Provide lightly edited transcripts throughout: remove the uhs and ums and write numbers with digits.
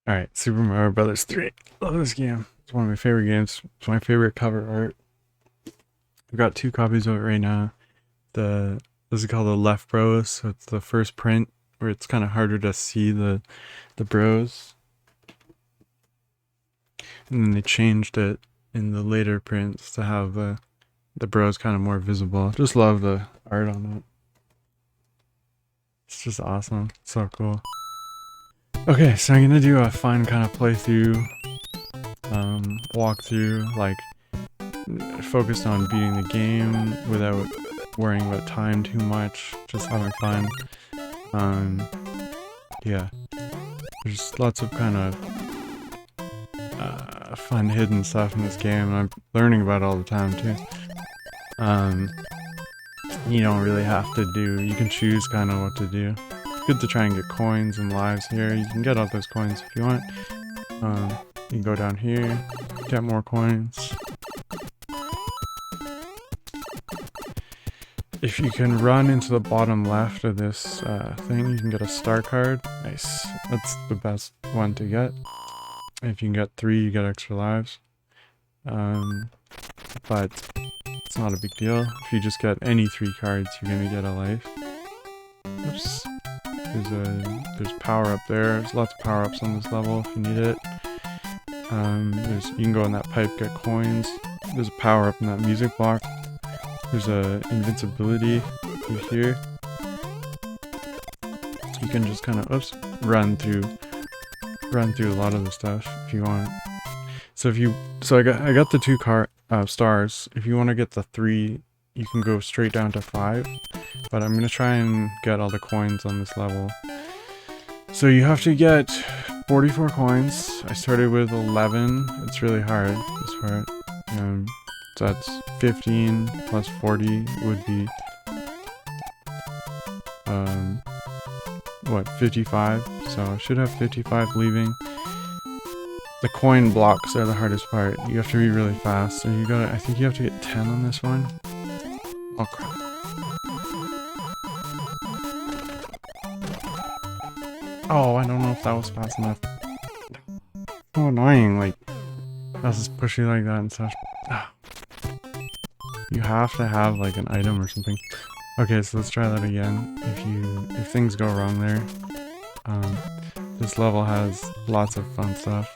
Alright, Super Mario Brothers 3. Love this game. It's one of my favorite games. It's my favorite cover art. I've got two copies of it right now. This is called the Left Bros, so it's the first print where it's kind of harder to see the bros. And then they changed it in the later prints to have the bros kind of more visible. Just love the art on it. It's just awesome. So cool. Okay, so I'm gonna do a fun kind of playthrough, walkthrough, like focused on beating the game without worrying about time too much, just having fun. Yeah, there's lots of kind of fun hidden stuff in this game, and I'm learning about it all the time too. You don't really have to do, you can choose kind of what to do. It's good to try and get coins and lives here. You can get all those coins if you want. You can go down here, get more coins. If you can run into the bottom left of this thing, you can get a star card. Nice. That's the best one to get. If you can get 3, you get extra lives. But it's not a big deal. If you just get any 3 cards, you're gonna get a life. Oops. There's power up there. There's lots of power ups on this level if you need it. You can go in that pipe, get coins. There's a power up in that music block. There's a invincibility through here. You can just kind of run through a lot of the stuff if you want. So I got the 2 stars. If you want to get the 3, you can go straight down to 5. But I'm gonna try and get all the coins on this level. So you have to get 44 coins. I started with 11. It's really hard, this part. So that's 15 plus 40 would be, what, 55? So I should have 55 leaving. The coin blocks are the hardest part. You have to be really fast. So I think you have to get 10 on this one. Oh crap. Oh, I don't know if that was fast enough. So annoying, like, that's just pushy like that and such. You have to have like an item or something. Okay, so let's try that again. If things go wrong there, this level has lots of fun stuff.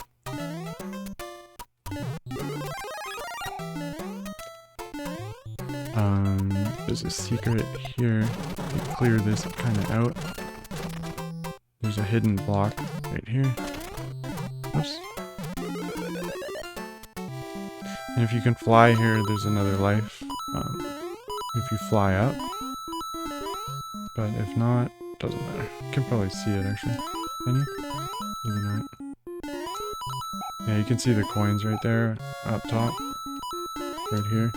There's a secret here. You clear this kind of out. There's a hidden block right here. Oops. And if you can fly here, there's another life. If you fly up. But if not, doesn't matter. You can probably see it actually. Can you? Maybe not. Yeah, you can see the coins right there, up top. Right here.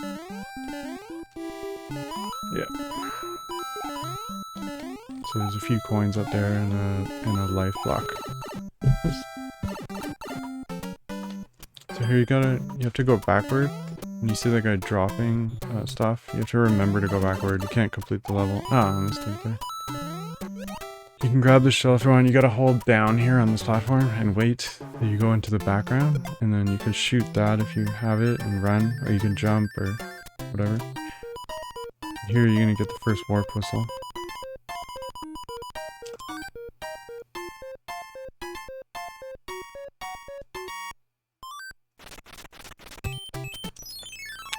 Yeah. So there's a few coins up there and a life block. So here you have to go backward. When you see that guy dropping stuff, you have to remember to go backward. You can't complete the level. Mistake there. You can grab the shell if you want. You gotta hold down here on this platform and wait till you go into the background, and then you can shoot that if you have it and run, or you can jump or whatever. Here you're gonna get the first warp whistle.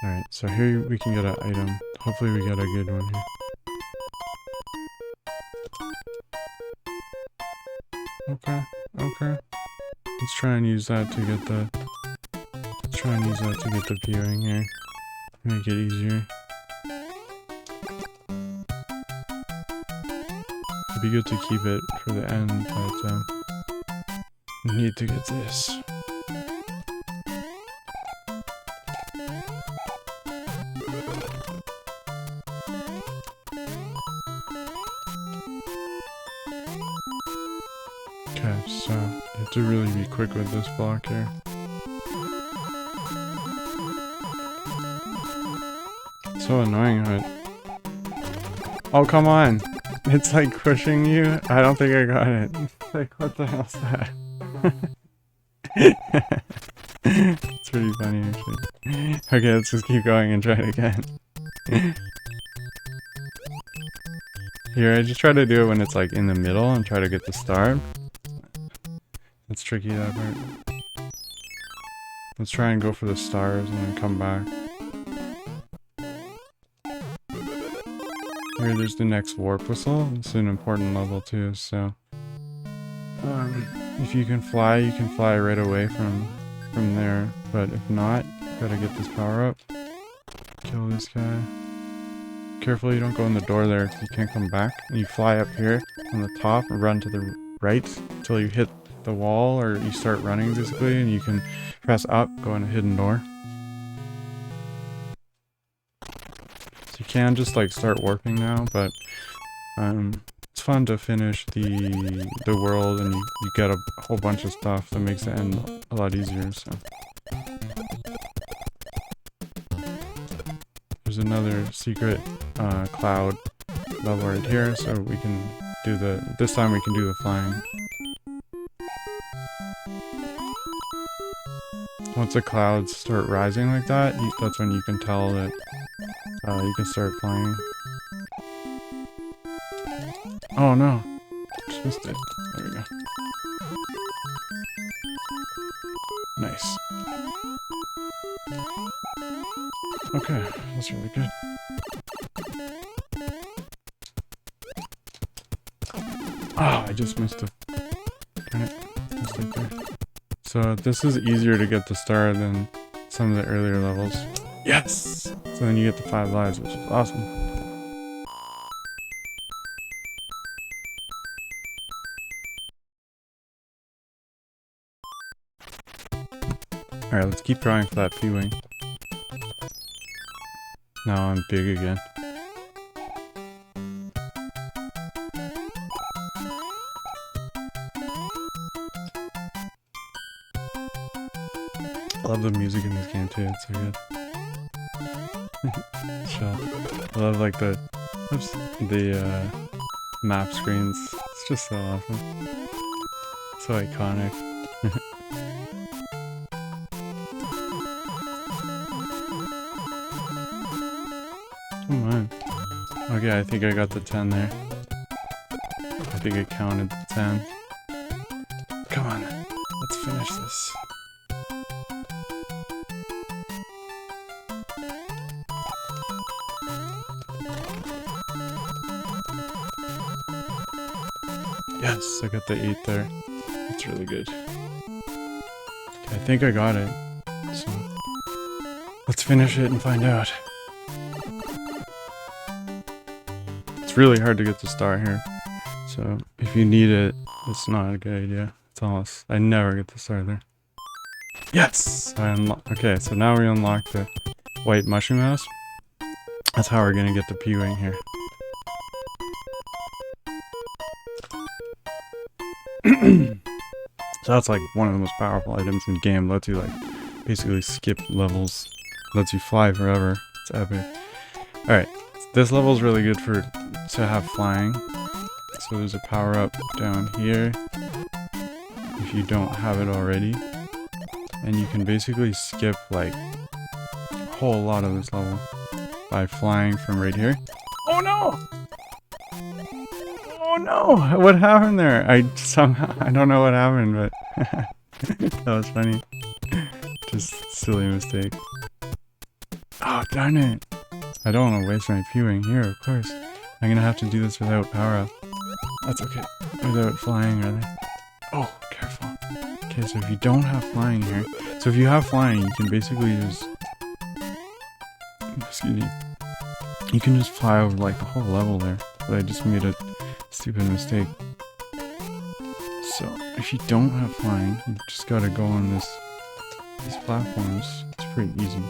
Alright, so here we can get an item. Hopefully we get a good one here. Okay. Let's try and use that to get the viewing here. Make it easier. It'd be good to keep it for the end, but I need to get this. Okay, so you have to really be quick with this block here. It's so annoying, but... Oh, come on! It's like pushing you. I don't think I got it. Like, what the hell's that? It's pretty funny actually. Okay, let's just keep going and try it again. Here, I just try to do it when it's like in the middle and try to get the star. It's tricky, that part. Let's try and go for the stars and then come back. Here, there's the next warp whistle. It's an important level too, so... if you can fly right away from there. But if not, gotta get this power up. Kill this guy. Careful you don't go in the door there, because you can't come back. And you fly up here on the top and run to the right until you hit the wall, or you start running basically, and you can press up, go in a hidden door. So you can just like start warping now, but it's fun to finish the world, and you get a whole bunch of stuff that makes the end a lot easier, so. There's another secret cloud level right here, so we can do this time we can do the flying. Once the clouds start rising like that, that's when you can tell that you can start flying. Oh no, just missed it. There we go. Nice. Okay, that's really good. Oh, I just missed it. Darn it. Mistake there. So this is easier to get the star than some of the earlier levels. Yes! So then you get the 5 lives, which is awesome. Alright, let's keep trying for that P-Wing. Now I'm big again. I love the music in this game too, it's so good. Shot. I love like the map screens. It's just so awesome. So iconic. Come on. Okay, I think I got the 10 there. I think I counted the 10. Come on, let's finish this. Yes, I got the 8 there. That's really good. Okay, I think I got it. So, let's finish it and find out. It's really hard to get the star here. So, if you need it, it's not a good idea. It's almost... I never get the star there. Yes! Okay, so now we unlock the white mushroom house. That's how we're gonna get the P-Wing here. So that's like one of the most powerful items in the game. Lets you like basically skip levels. Lets you fly forever. It's epic. Alright, this level is really good to have flying. So there's a power up down here if you don't have it already. And you can basically skip like a whole lot of this level by flying from right here. Oh no! Oh no! What happened there? I don't know what happened, but that was funny. Just silly mistake. Oh darn it! I don't want to waste my P-Wing here, of course. I'm gonna have to do this without power up. That's okay. Without flying, rather. Oh, careful. Okay, so if you don't have flying here, so if you have flying, you can basically just... Excuse me. You can just fly over like the whole level there. But I just made a stupid mistake. So, if you don't have flying, you just gotta go on these platforms. It's pretty easy.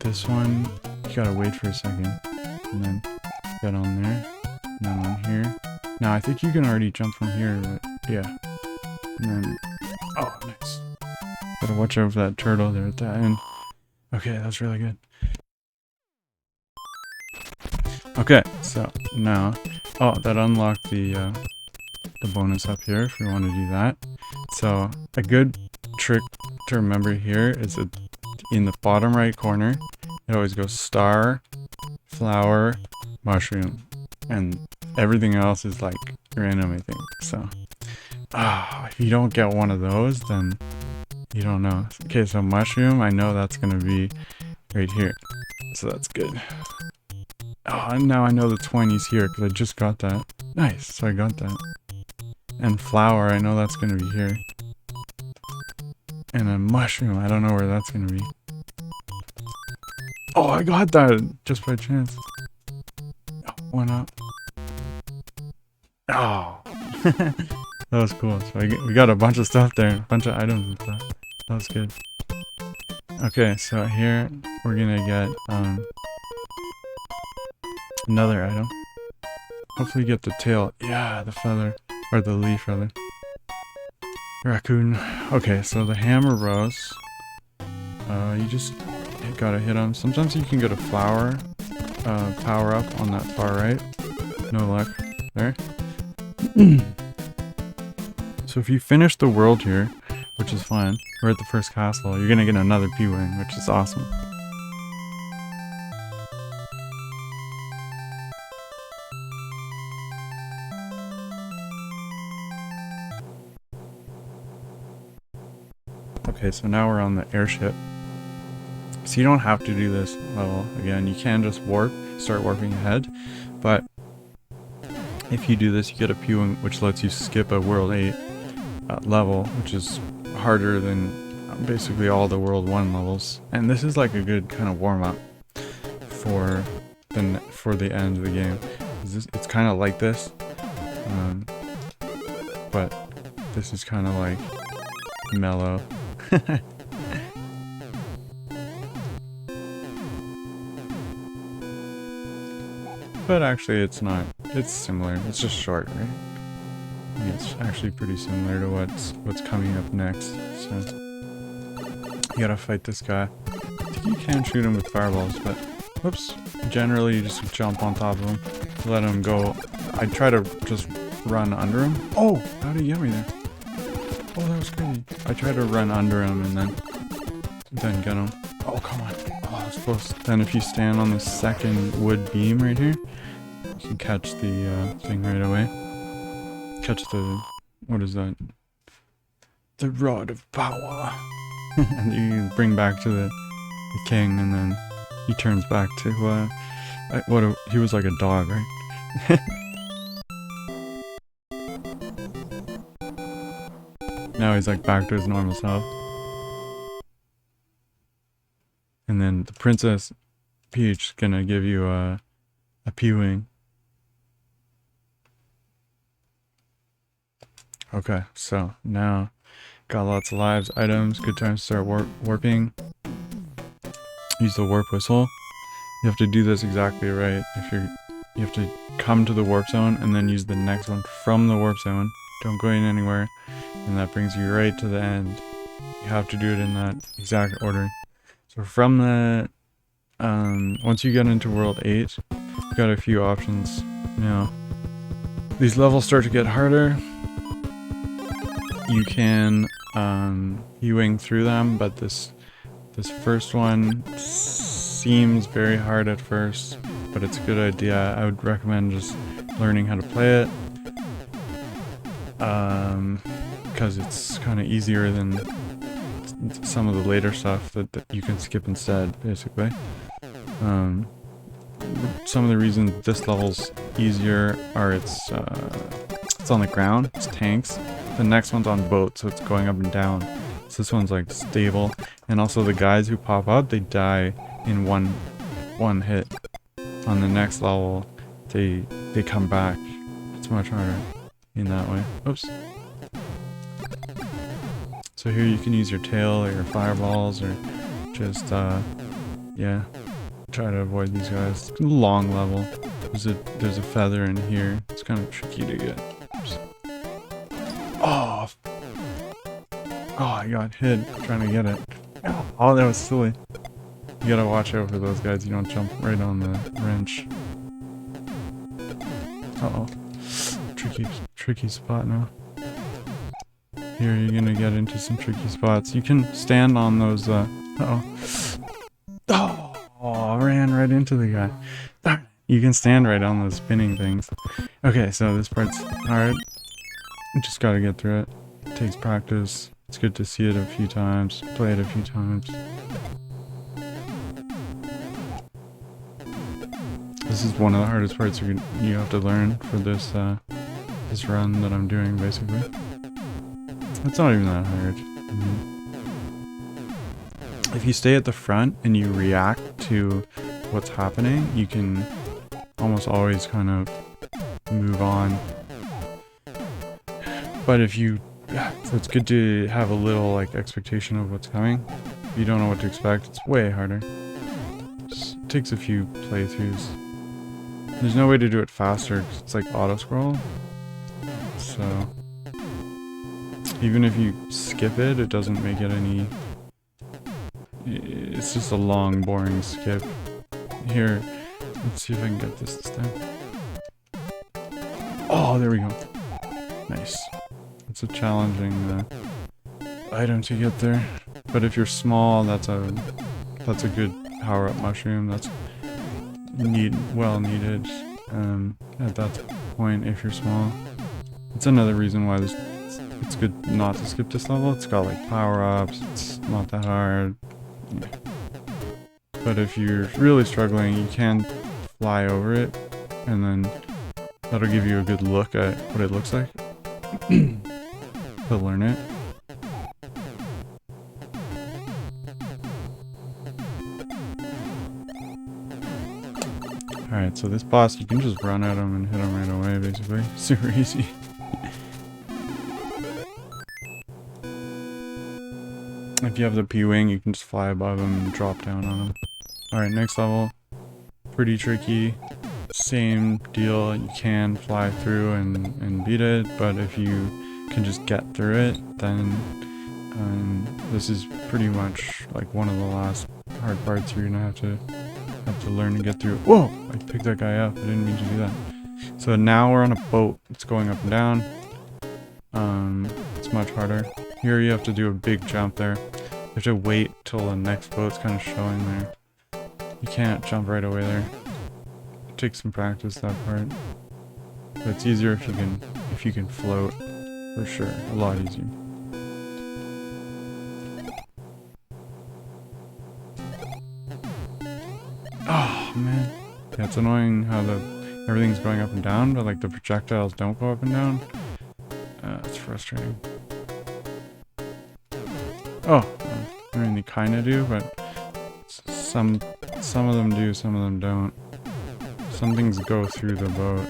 This one, you gotta wait for a second. And then get on there. And then on here. Now, I think you can already jump from here, but yeah. And then... Oh, nice. Gotta watch out for that turtle there at the end. Okay, that's really good. Okay, so now Oh, that unlocked the bonus up here if you want to do that. So a good trick to remember here is that in the bottom right corner, it always goes star, flower, mushroom, and everything else is like random, I think. So, if you don't get one of those, then you don't know. Okay, so mushroom, I know that's gonna be right here. So that's good. Oh, and now I know the 20's here because I just got that. Nice, so I got that. And flower, I know that's gonna be here. And a mushroom, I don't know where that's gonna be. Oh, I got that just by chance. Oh, why not? Oh, that was cool. So we got a bunch of stuff there, a bunch of items and stuff. That was good. Okay, so here we're gonna get another item. Hopefully get the tail. Yeah, the feather. Or the leaf, rather. Raccoon. Okay, so the hammer rose. You just gotta hit them. Sometimes you can get a flower power up on that far right. No luck there. So if you finish the world here, which is fine, we're at the first castle, you're gonna get another P-Wing, which is awesome. Okay, so now we're on the airship. So you don't have to do this level again. You can just warp, start warping ahead. But if you do this, you get a P-Wing, which lets you skip a World 8 level, which is harder than basically all the World 1 levels. And this is like a good kind of warm-up for the end of the game. It's kind of like this, but this is kind of like mellow. But actually it's not. It's similar. It's just short, right? I mean, it's actually pretty similar to what's coming up next. So you gotta fight this guy. I think you can shoot him with fireballs, but whoops. Generally you just jump on top of him, let him go. I try to just run under him. Oh, how did he get me there? Oh, that was crazy. I try to run under him and then get him. Oh, come on. Oh, that's close. Then if you stand on the second wood beam right here, you can catch the thing right away. Catch the... what is that? The Rod of Power. And you can bring back to the king, and then he turns back to... he was like a dog, right? Now he's like back to his normal self. And then the Princess Peach is gonna give you a P-Wing. Okay, so now got lots of lives, items, good time to start warping. Use the warp whistle. You have to do this exactly right. You have to come to the warp zone and then use the next one from the warp zone. Don't go in anywhere. And that brings you right to the end. You have to do it in that exact order. So from the... once you get into World 8, you've got a few options. Now, these levels start to get harder. You can U-wing through them, but this first one seems very hard at first, but it's a good idea. I would recommend just learning how to play it. Because it's kind of easier than some of the later stuff that you can skip instead, basically. Some of the reasons this level's easier are it's on the ground, it's tanks. The next one's on boat, so it's going up and down. So this one's like stable, and also the guys who pop up, they die in one hit. On the next level, they come back. It's much harder in that way. Oops. So here you can use your tail or your fireballs, or just yeah, try to avoid these guys. It's a long level. There's a feather in here. It's kind of tricky to get. Oops. Oh, I got hit trying to get it. Oh, that was silly. You gotta watch out for those guys. You don't jump right on the wrench. Uh-oh. Tricky spot now. Here, you're gonna get into some tricky spots. You can stand on those, uh-oh. Oh, I ran right into the guy. Darn it. You can stand right on those spinning things. Okay, so this part's hard. You just gotta get through it. It takes practice. It's good to see it a few times, play it a few times. This is one of the hardest parts you have to learn for this this run that I'm doing, basically. It's not even that hard. I mean, if you stay at the front and you react to what's happening, you can almost always kind of move on. But if you, so it's good to have a little like expectation of what's coming. If you don't know what to expect, it's way harder. It takes a few playthroughs. There's no way to do it faster because it's like auto scroll. So even if you skip it, it doesn't make it any. It's just a long, boring skip. Here, let's see if I can get this time. Oh, there we go. Nice. It's a challenging item to get there, but if you're small, that's a good power-up mushroom. That's well needed at that point if you're small. It's another reason why it's good not to skip this level. It's got like power-ups. It's not that hard. Yeah. But if you're really struggling, you can fly over it, and then that'll give you a good look at what it looks like. To learn it. Alright, so this boss, you can just run at him and hit him right away, basically. Super easy. If you have the P-Wing, you can just fly above him and drop down on him. Alright, next level. Pretty tricky. Same deal, you can fly through and beat it, but if you can just get through it, then this is pretty much like one of the last hard parts you're gonna have to learn to get through. Whoa! I picked that guy up. I didn't mean to do that. So now we're on a boat. It's going up and down. It's much harder. Here you have to do a big jump there. You have to wait till the next boat's kind of showing there. You can't jump right away there. It takes some practice, that part. But it's easier if you can float, for sure. A lot easier. Oh man, yeah, it's annoying how everything's going up and down, but like the projectiles don't go up and down. It's frustrating. Oh, I mean they kind of do, but some of them do, some of them don't. Some things go through the boat.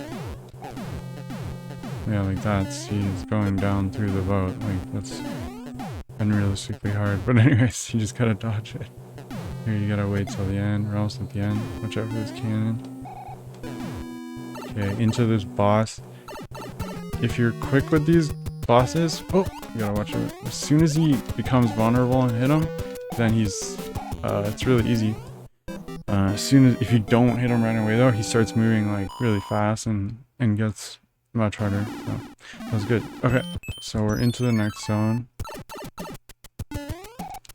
Yeah, like that. See, it's going down through the boat. Like that's unrealistically hard. But anyways, you just gotta dodge it. Here you gotta wait till the end. We're almost at the end. Watch out for this cannon. Okay, into this boss. If you're quick with these bosses, oh, you gotta watch out. As soon as he becomes vulnerable and hit him, then he's, it's really easy. If you don't hit him right away though, he starts moving like really fast and gets much harder. So that was good. Okay, so we're into the next zone.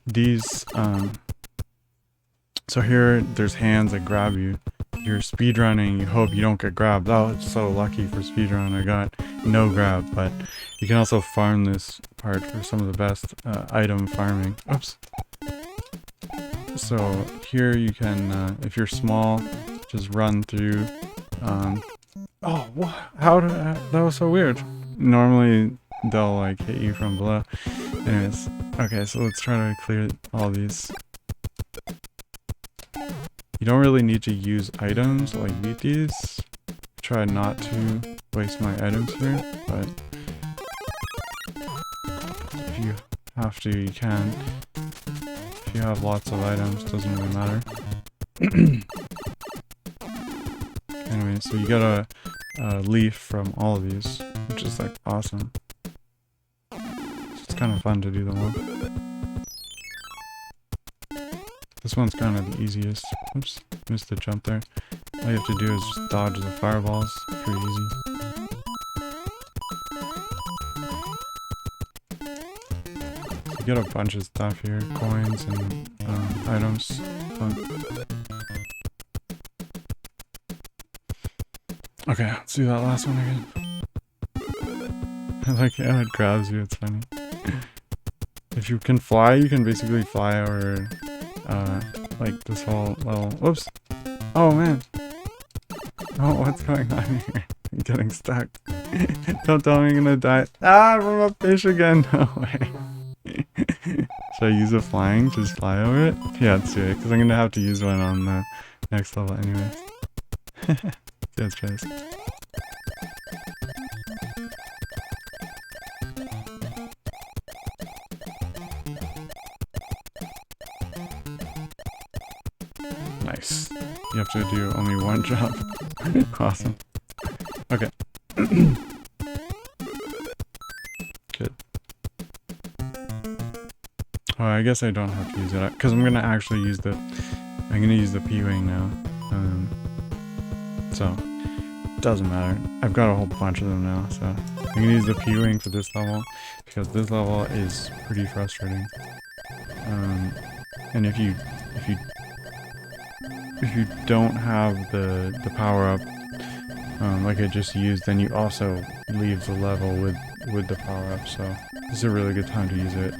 These, so here there's hands that grab you. You're speedrunning, you hope you don't get grabbed. Oh, it's so lucky for speedrun, I got no grab, but you can also farm this part for some of the best item farming. Oops. So here you can, if you're small, just run through. Oh, what? That was so weird. Normally they'll like hit you from below. Anyways, okay, so let's try to clear all these. You don't really need to use items like beat these. Try not to waste my items here, but if you have to, you can. If you have lots of items, doesn't really matter. Anyway, so you get a leaf from all of these, which is like awesome. It's kind of fun to do them all. This one's kind of the easiest. Oops, missed the jump there. All you have to do is just dodge the fireballs. Pretty easy. You get a bunch of stuff here, coins and items. Fun. Okay, let's do that last one again. I like how it grabs you, it's funny. If you can fly, you can basically fly over, like this whole level. Whoops! Oh man! Oh, what's going on here? I'm getting stuck. Don't tell me I'm gonna die. Ah, from a fish again! No way. Should I use a flying? Just fly over it? Yeah, let's do it, because I'm gonna have to use one on the next level anyways. Let's try this. Nice. You have to do only one jump. Awesome. Okay. Good. Oh, I guess I don't have to use it because I'm gonna actually use the. I'm gonna use the P-wing now. So it doesn't matter. I've got a whole bunch of them now, so I'm gonna use the P-wing for this level because this level is pretty frustrating. And if you don't have the power up like I just used, then you also leave the level with the power up. So this is a really good time to use it.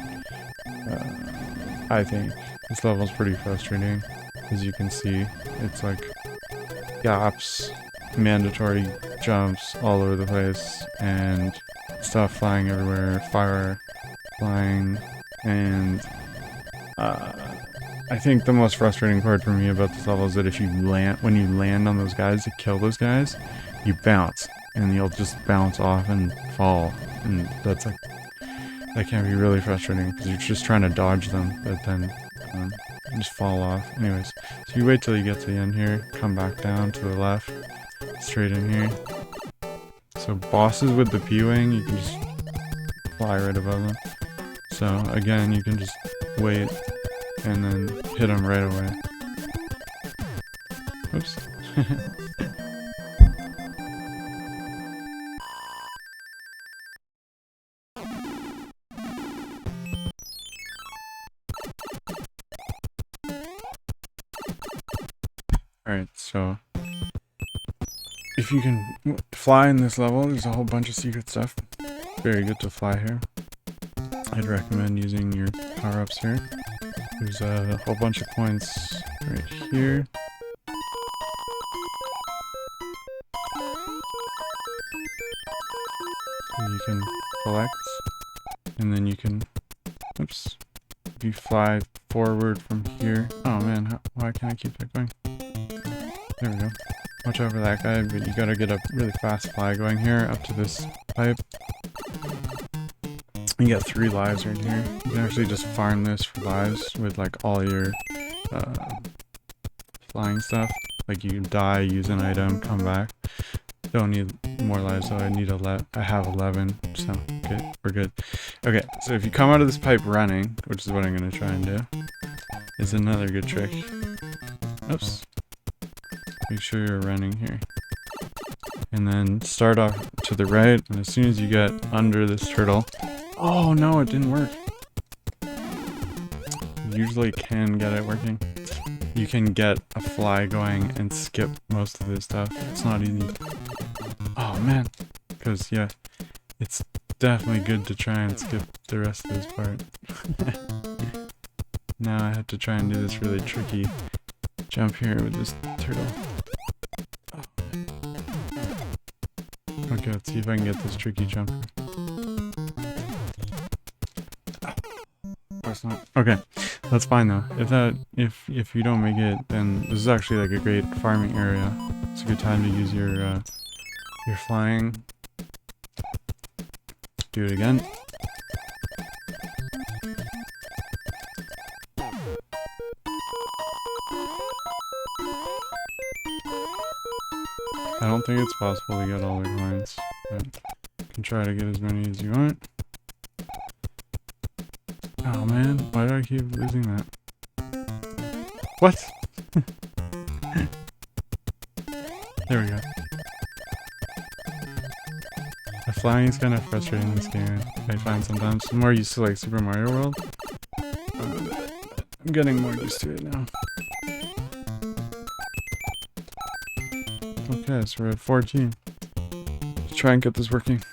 I think this level is pretty frustrating, as you can see. It's like gaps, mandatory jumps all over the place, and stuff flying everywhere, fire flying, and I think the most frustrating part for me about this level is that if you when you land on those guys to kill those guys, you bounce, and you'll just bounce off and fall, and that's like, that can be really frustrating because you're just trying to dodge them, but then you just fall off. Anyways, so you wait till you get to the end here, come back down to the left, straight in here. So bosses with the P-wing, you can just fly right above them. So again, you can just wait and then hit them right away. Oops. Alright, so if you can fly in this level, there's a whole bunch of secret stuff. Very good to fly here. I'd recommend using your power-ups here. There's a whole bunch of points right here. So you can collect, and then you can, oops, if you fly forward from here. Oh man, why can't I keep that going? There we go. Watch out for that guy, but you gotta get a really fast fly going here up to this pipe. You get 3 lives right here. You can actually just farm this for lives with like all your flying stuff. Like you die, use an item, come back. Don't need more lives, so I need I have 11, so good, we're good. Okay, so if you come out of this pipe running, which is what I'm gonna try and do, is another good trick. Oops. Make sure you're running here. And then start off to the right, and as soon as you get under this turtle... Oh no, it didn't work. You usually can get it working. You can get a fly going and skip most of this stuff. It's not easy. Oh man. Because yeah, it's definitely good to try and skip the rest of this part. Now I have to try and do this really tricky jump here with this turtle. Okay, let's see if I can get this tricky jump. That's not okay. That's fine though. If you don't make it, then this is actually like a great farming area. It's a good time to use your flying. Do it again. I don't think it's possible to get all the coins, but you can try to get as many as you want. Oh man, why do I keep losing that? What? There we go. The flying is kind of frustrating in this game, I find sometimes. I'm more used to like Super Mario World. I'm getting more used to it now. Okay, so we're at 14. Let's try and get this working.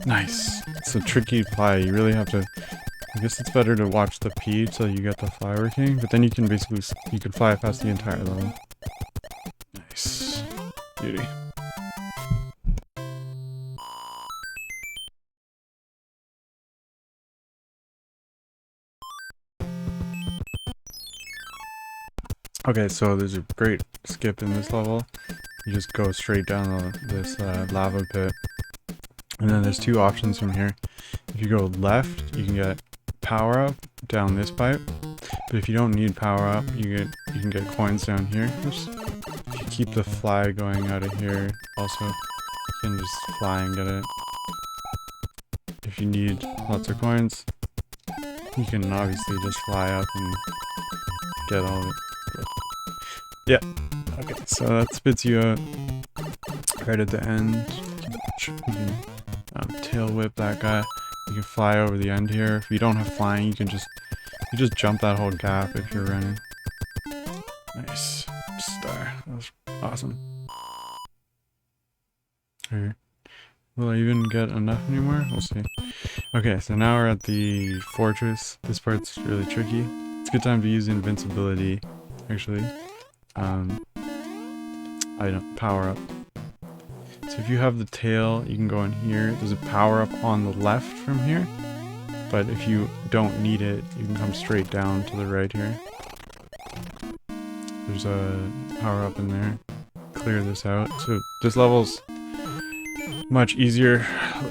Nice. It's a tricky fly. You really have to... I guess it's better to watch the P till you get the fly working, but then you can basically... You can fly past the entire level. Nice. Beauty. Okay, so there's a great skip in this level. You just go straight down this lava pit. And then there's two options from here. If you go left, you can get power up down this pipe. But if you don't need power up, you can get coins down here. Oops. If you keep the fly going out of here, also you can just fly and get it. If you need lots of coins, you can obviously just fly up and get all of it. Yeah. Okay, so that spits you out right at the end. You can tail whip that guy. You can fly over the end here. If you don't have flying, you just jump that whole gap if you're running. Nice. Star. That was awesome. Here. Will I even get enough anymore? We'll see. Okay, so now we're at the fortress. This part's really tricky. It's a good time to use invincibility, actually. Item power up. So if you have the tail, you can go in here. There's a power up on the left from here. But if you don't need it, you can come straight down to the right here. There's a power up in there. Clear this out. So this level's much easier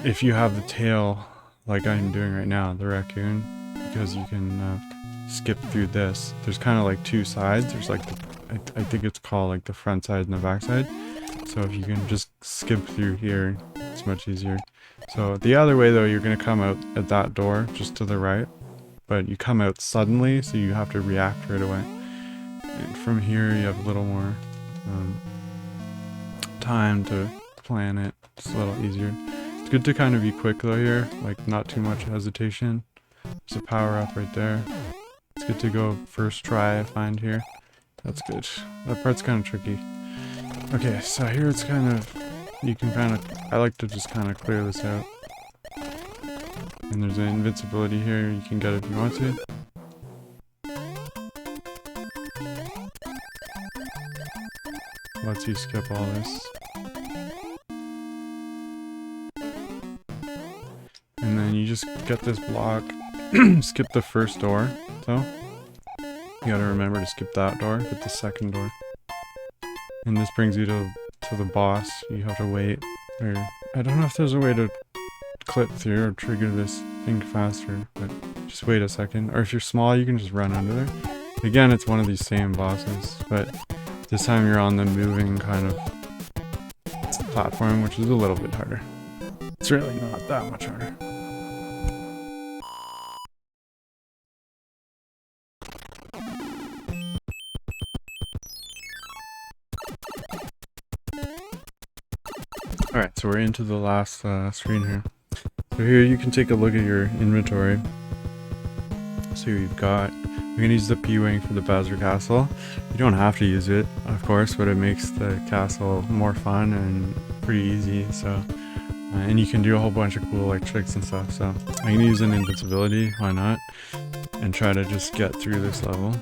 if you have the tail like I'm doing right now, the raccoon, because you can skip through this. There's kind of like two sides. There's like I think it's called like the front side and the back side. So if you can just skip through here, it's much easier. So the other way though, you're gonna come out at that door just to the right, but you come out suddenly, so you have to react right away. And from here, you have a little more time to plan it. It's a little easier. It's good to kind of be quick though here, like not too much hesitation. There's a power up right there. It's good to go first try, I find here. That's good. That part's kind of tricky. Okay, so here it's kind of, you can kind of, I like to just kind of clear this out. And there's an invincibility here, you can get it if you want to. Lets you skip all this. And then you just get this block, skip the first door, so. You gotta remember to skip that door, hit the second door. And this brings you to the boss. You have to wait. Or I don't know if there's a way to clip through or trigger this thing faster, but just wait a second. Or if you're small, you can just run under there. Again, it's one of these same bosses, but this time you're on the moving kind of platform, which is a little bit harder. It's really not that much harder. Alright, so we're into the last screen here. So here you can take a look at your inventory. So you've got, we're going to use the P-Wing for the Bowser Castle. You don't have to use it, of course, but it makes the castle more fun and pretty easy. So, and you can do a whole bunch of cool like tricks and stuff. So I'm going to use an invincibility, why not? And try to just get through this level.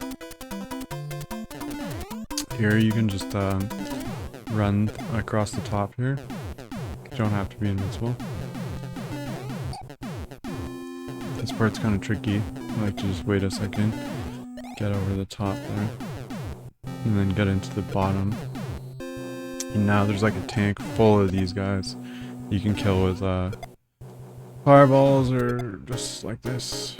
Here you can just run across the top here. You don't have to be invincible. This part's kind of tricky. I like to just wait a second, get over the top there, and then get into the bottom. And now there's like a tank full of these guys you can kill with fireballs or just like this.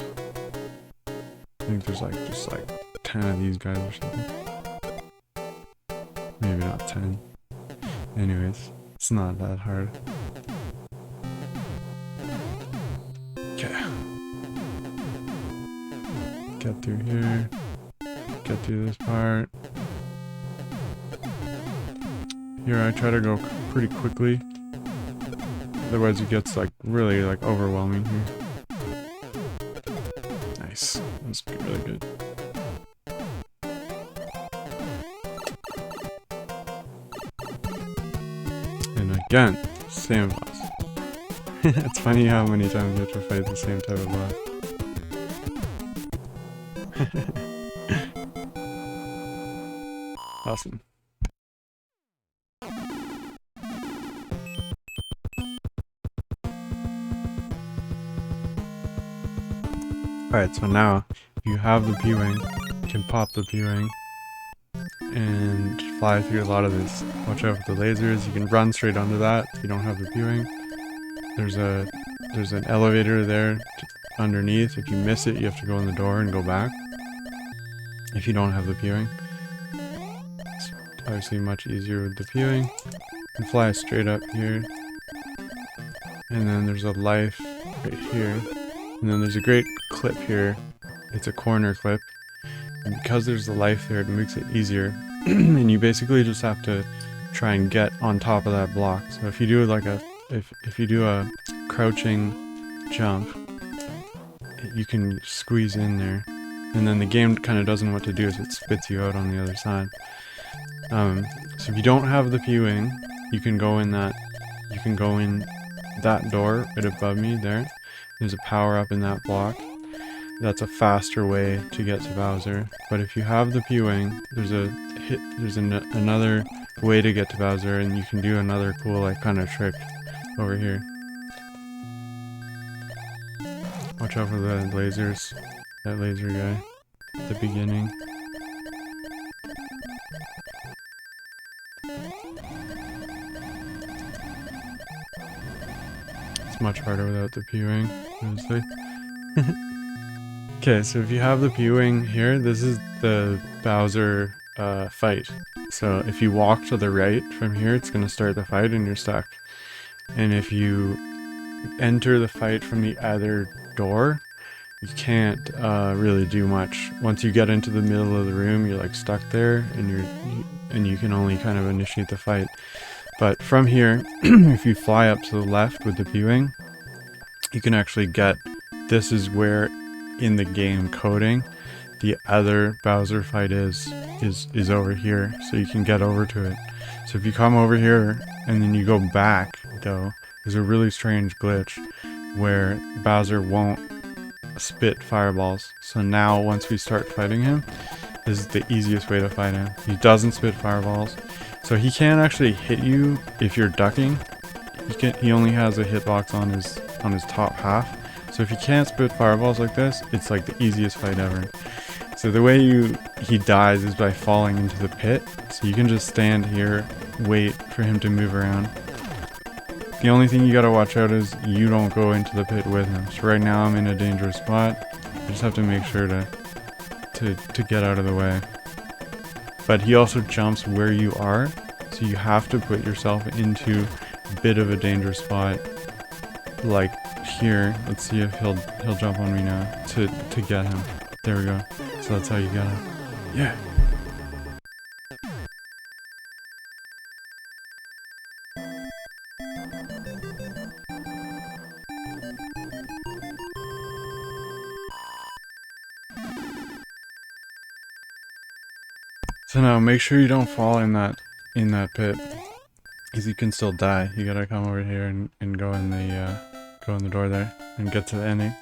I think there's like just like 10 of these guys or something. Maybe not 10. Anyways, it's not that hard. Okay. Get through here. get to this part. Here I try to go pretty quickly. Otherwise it gets like really like overwhelming here. Nice. That's really good. And again, same boss. It's funny how many times you have to fight the same type of boss. Awesome. Alright, so now, if you have the P-Wing, you can pop the P-Wing and fly through a lot of this. Watch out for the lasers, you can run straight under that if you don't have the P-Wing. There's an elevator there underneath. If you miss it, you have to go in the door and go back. If you don't have the P-Wing. It's obviously much easier with the P-Wing. You can fly straight up here. And then there's a life right here. And then there's a great clip here. It's a corner clip. And because there's the life there, it makes it easier. And you basically just have to try and get on top of that block. So if you do like if you do a crouching jump, you can squeeze in there. And then the game kind of doesn't know what to do, is it spits you out on the other side. So if you don't have the P-Wing, you can go in that door right above me there. There's a power up in that block. That's a faster way to get to Bowser. But if you have the P-Wing, there's another way to get to Bowser, and you can do another cool like kind of trick over here. Watch out for the lasers. That laser guy at the beginning. It's much harder without the P-Wing, honestly. Okay, so if you have the P-Wing here, this is the Bowser fight. So if you walk to the right from here, it's going to start the fight and you're stuck. And if you enter the fight from the other door, you can't really do much. Once you get into the middle of the room, you're like stuck there, and you can only kind of initiate the fight. But from here, if you fly up to the left with the P-Wing, you can actually get, this is where in the game coding the other Bowser fight is over here, so you can get over to it. So if you come over here and then you go back though, there's a really strange glitch where Bowser won't spit fireballs. So now once we start fighting him, this is the easiest way to fight him. He doesn't spit fireballs, so he can't actually hit you if you're ducking. He only has a hitbox on his top half. So if you can't spit fireballs like this, it's like the easiest fight ever. So the way he dies is by falling into the pit. So you can just stand here, wait for him to move around. The only thing you gotta watch out is you don't go into the pit with him. So right now I'm in a dangerous spot. I just have to make sure to get out of the way. But he also jumps where you are, so you have to put yourself into a bit of a dangerous spot. Like here, let's see if he'll jump on me now to get him. There we go. So that's how you got him. Yeah. So now make sure you don't fall in that pit, because you can still die. You gotta come over here and go in the door there and get to the ending.